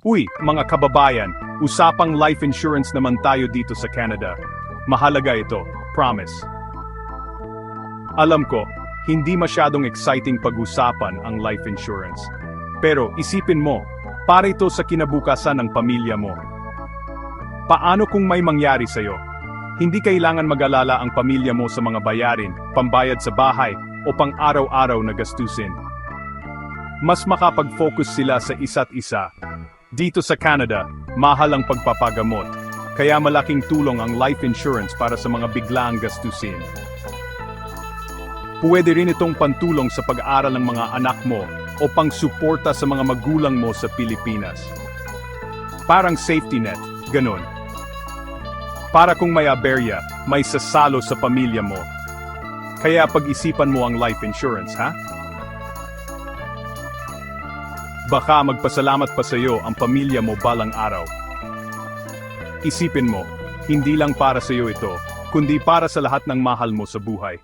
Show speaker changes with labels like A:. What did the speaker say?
A: Uy, mga kababayan, usapang life insurance naman tayo dito sa Canada. Mahalaga ito, promise. Alam ko, hindi masyadong exciting pag-usapan ang life insurance. Pero isipin mo, para ito sa kinabukasan ng pamilya mo. Paano kung may mangyari sa'yo? Hindi kailangan mag-alala ang pamilya mo sa mga bayarin, pambayad sa bahay, o pang-araw-araw na gastusin. Mas makapag-focus sila sa isa't isa. Dito sa Canada, mahal ang pagpapagamot, kaya malaking tulong ang life insurance para sa mga biglaang gastusin. Pwede rin itong pantulong sa pag-aaral ng mga anak mo o pang-suporta sa mga magulang mo sa Pilipinas. Parang safety net, ganun. Para kung may aberya, may sasalo sa pamilya mo. Kaya pag-isipan mo ang life insurance, ha? Baka magpasalamat pa sa'yo ang pamilya mo balang araw. Isipin mo, hindi lang para sa'yo ito, kundi para sa lahat ng mahal mo sa buhay.